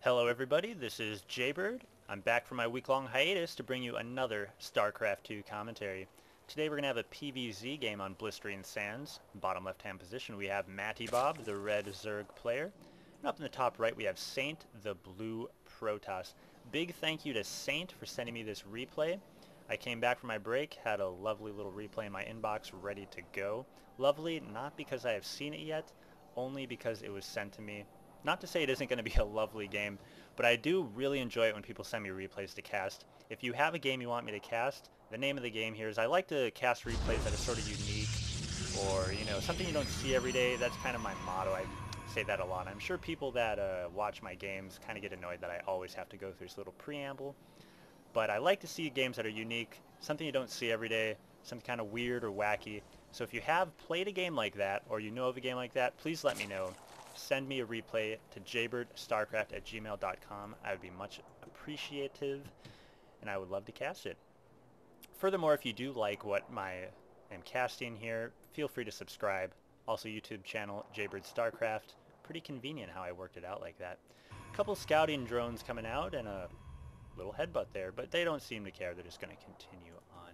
Hello everybody, this is Jaybird. I'm back from my week-long hiatus to bring you another StarCraft 2 commentary. Today we're going to have a PvZ game on Blistering Sands. Bottom left-hand position we have Matty Bob, the red Zerg player. And up in the top right we have Saint, the blue Protoss. Big thank you to Saint for sending me this replay. I came back from my break, had a lovely little replay in my inbox ready to go. Lovely, not because I have seen it yet, only because it was sent to me. Not to say it isn't going to be a lovely game, but I do really enjoy it when people send me replays to cast. If you have a game you want me to cast, the name of the game here is I like to cast replays that are sort of unique or, something you don't see every day. That's kind of my motto. I say that a lot. I'm sure people that watch my games kind of get annoyed that I always have to go through this little preamble. But I like to see games that are unique, something you don't see every day, something kind of weird or wacky. So if you have played a game like that or you know of a game like that, please let me know. Send me a replay to jaybirdStarcraft@gmail.com. I would be much appreciative, and I would love to cast it. Furthermore, if you do like what I'm casting here, feel free to subscribe. Also, YouTube channel Jaybird Starcraft. Pretty convenient how I worked it out like that. A couple scouting drones coming out and a little headbutt there, but they don't seem to care. They're just going to continue on.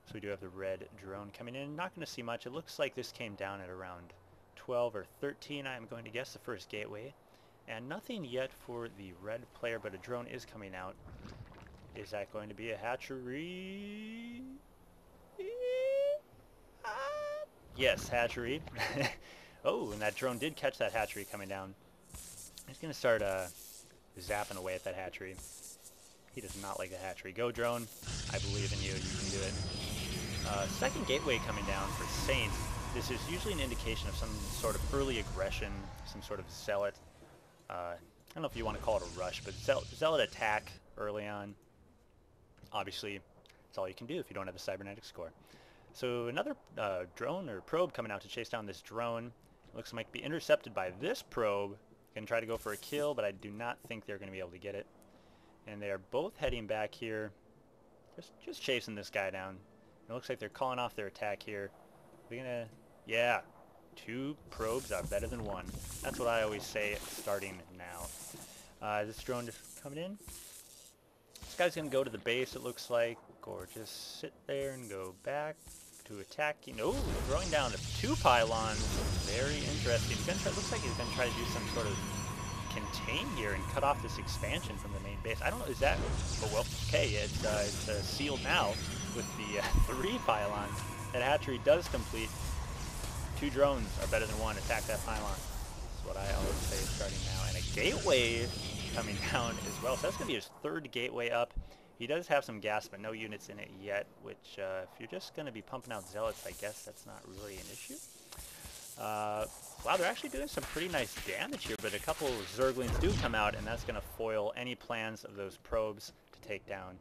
So we do have the red drone coming in. Not going to see much. It looks like this came down at around 12 or 13, I'm going to guess, the first gateway. And nothing yet for the red player, but a drone is coming out. Is that going to be a hatchery? Yes, hatchery. Oh, and that drone did catch that hatchery coming down. He's going to start zapping away at that hatchery. He does not like the hatchery. Go, drone. I believe in you. You can do it. Second gateway coming down for Saint. This is usually an indication of some sort of early aggression, some sort of zealot. I don't know if you want to call it a rush, but zealot attack early on. Obviously, that's all you can do if you don't have a cybernetic score. So another drone or probe coming out to chase down this drone. Looks like it might be intercepted by this probe. Going to try to go for a kill, but I do not think they're going to be able to get it. And they are both heading back here, just chasing this guy down. It looks like they're calling off their attack here. We're gonna, yeah, 2 probes are better than 1. That's what I always say starting now. This drone just coming in. This guy's gonna go to the base, it looks like, or just sit there and go back to attacking. Oh, throwing down 2 pylons. Very interesting. Looks like he's gonna try to do some sort of contain here and cut off this expansion from the main base. I don't know, is that, oh well, okay, it's sealed now with the 3 pylons. That hatchery does complete. 2 drones are better than 1. Attack that pylon. That's what I always say starting now. And a gateway coming down as well. So that's going to be his 3rd gateway up. He does have some gas, but no units in it yet, which if you're just going to be pumping out zealots, I guess that's not really an issue. Wow, they're actually doing some pretty nice damage here, but a couple of Zerglings do come out, and that's going to foil any plans of those probes to take down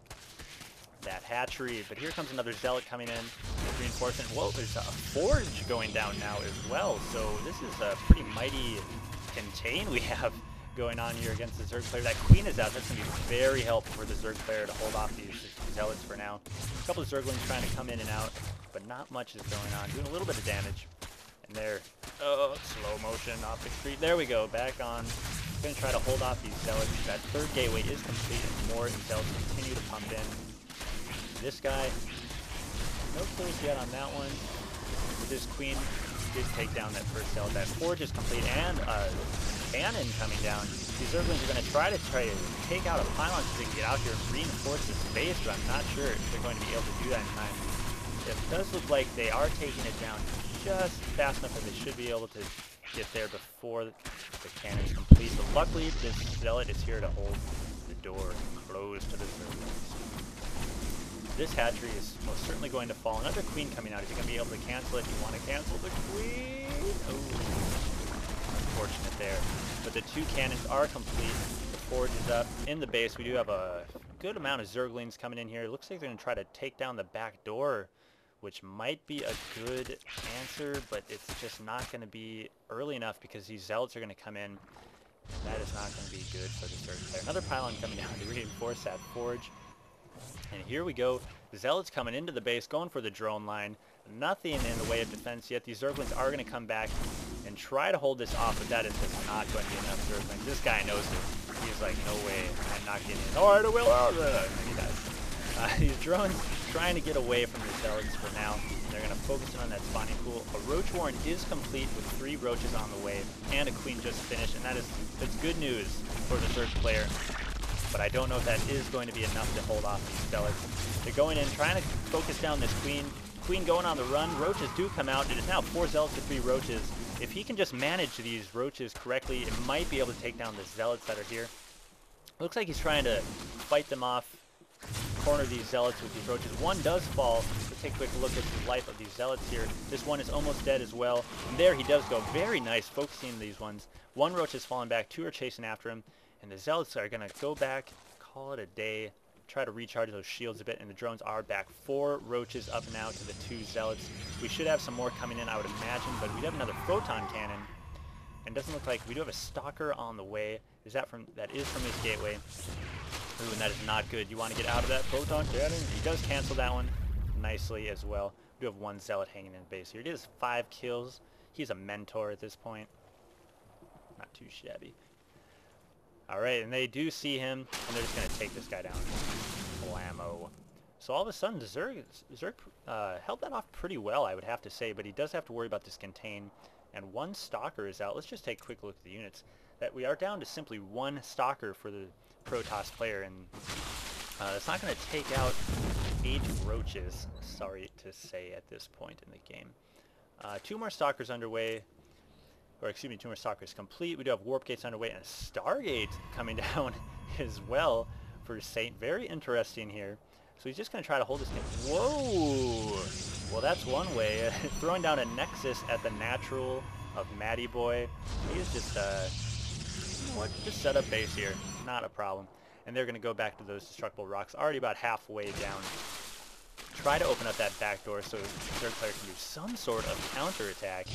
that hatchery. But here comes another zealot coming in with reinforcement. Whoa, there's a forge going down now as well. So this is a pretty mighty contain we have going on here against the Zerg player. That queen is out. That's going to be very helpful for the Zerg player to hold off these zealots for now. A couple of Zerglings trying to come in and out, but not much is going on. Doing a little bit of damage. And there, oh, slow motion off the street. There we go, back on. Going to try to hold off these zealots. That 3rd gateway is complete, and more zealots continue to pump in. This guy, no kills yet on that one. This queen did take down that first zealot. That forge is complete, and a cannon coming down. These Zerglings are going to try to take out a pylon so they can get out here and reinforce this base, but I'm not sure if they're going to be able to do that in time. It does look like they are taking it down just fast enough that they should be able to get there before the cannon is complete. But luckily, this zealot is here to hold the door closed to the Zerglings. This hatchery is most certainly going to fall. Another queen coming out. Is he going to be able to cancel it? You want to cancel the queen? Oh, unfortunate there. But the 2 cannons are complete. The forge is up. In the base, we do have a good amount of Zerglings coming in here. It looks like they're going to try to take down the back door, which might be a good answer, but it's just not going to be early enough because these zealots are going to come in. And that is not going to be good for the Zerg player. Another pylon coming down to reinforce that forge. And here we go. The zealots coming into the base, going for the drone line. Nothing in the way of defense yet. These Zerglings are going to come back and try to hold this off, but that is just not going to be enough Zerglings. This guy knows it. He's like, no way, I'm not getting in. Alright, I will. And he does. These drones trying to get away from the Zealots for now. They're going to focus in on that spawning pool. A Roach Warren is complete with 3 roaches on the way, and a Queen just finished, and that's good news for the Zerg player. But I don't know if that is going to be enough to hold off these Zealots. They're going in, trying to focus down this Queen. Queen going on the run. Roaches do come out. It is now 4 Zealots to 3 roaches. If he can just manage these roaches correctly, it might be able to take down the Zealots that are here. Looks like he's trying to fight them off, corner these Zealots with these roaches. One does fall. Let's take a quick look at the life of these Zealots here. This one is almost dead as well. And there he does go. Very nice, focusing these ones. 1 roach has fallen back. 2 are chasing after him. And the Zealots are going to go back, call it a day, try to recharge those shields a bit, and the drones are back. 4 roaches up now to the 2 Zealots. We should have some more coming in, I would imagine, but we have another photon cannon. And doesn't look like we do have a stalker on the way. That is from his gateway. Ooh, and that is not good. You want to get out of that photon cannon? He does cancel that one nicely as well. We do have 1 Zealot hanging in base here. He has 5 kills. He's a mentor at this point. Not too shabby. Alright, and they do see him, and they're just going to take this guy down. Blammo. So all of a sudden, Zerg held that off pretty well, I would have to say, but he does have to worry about this contain. And 1 Stalker is out. Let's just take a quick look at the units. That we are down to simply 1 Stalker for the Protoss player, and it's not going to take out 8 roaches, sorry to say, at this point in the game. 2 more Stalkers underway. Or excuse me, 2 more Stalkers complete. We do have Warp Gates underway and a Stargate coming down as well for Saint. Very interesting here. So he's just going to try to hold this game. Whoa! Well, that's one way. Throwing down a Nexus at the natural of Matty Boy. He's just, you know what? Just set up base here. Not a problem. And they're going to go back to those destructible rocks. Already about halfway down. Try to open up that back door so the third player can do some sort of counterattack.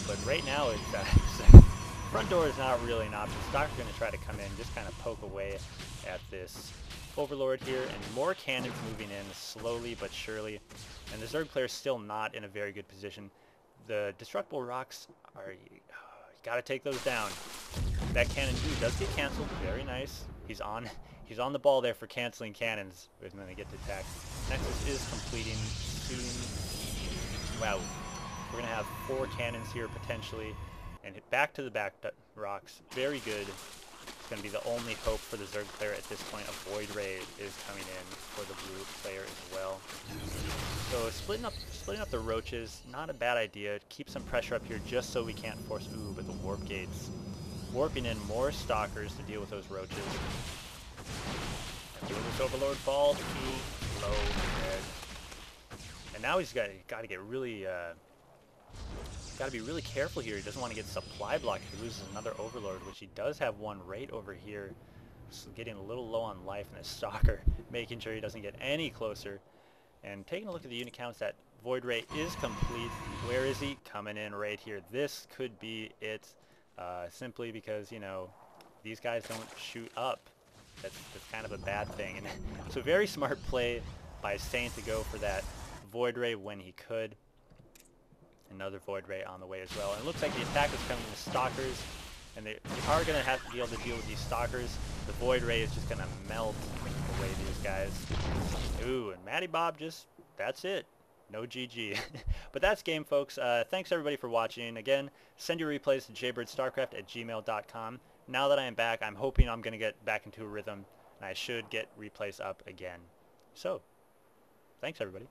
But right now, it's front door is not really an option. Stock's going to try to come in, just kind of poke away at this Overlord here, and more cannons moving in slowly but surely. And the Zerg player is still not in a very good position. The destructible rocks are, you got to take those down. That cannon too does get canceled. Very nice. He's on the ball there for canceling cannons when they get to attack. Nexus is completing soon. Wow. We're going to have 4 cannons here potentially, and hit back to the back rocks. Very good. It's going to be the only hope for the Zerg player at this point. A Void Ray is coming in for the blue player as well. So splitting up the roaches, not a bad idea. Keep some pressure up here just so we can't force. Ooh, but the Warp Gates. Warping in more Stalkers to deal with those roaches. And this Overlord fall too low. And now he's got to get really... got to be really careful here. He doesn't want to get supply blocked. He loses another Overlord, which he does have one right over here. Just getting a little low on life, and a Stalker making sure he doesn't get any closer. And taking a look at the unit counts, that Void Ray is complete. Where is he? Coming in right here. This could be it, simply because, you know, these guys don't shoot up. That's kind of a bad thing. And so very smart play by Saint to go for that Void Ray when he could. Another Void Ray on the way as well. And it looks like the attack is coming with Stalkers, and they are going to have to be able to deal with these Stalkers. The Void Ray is just going to melt away these guys. Ooh, and Matty Bob just, that's it. No GG. But that's game, folks. Thanks everybody for watching. Again, send your replays to jaybirdsstarcraft@gmail.com. Now that I am back, I'm hoping I'm going to get back into a rhythm, and I should get replays up again. So, thanks everybody.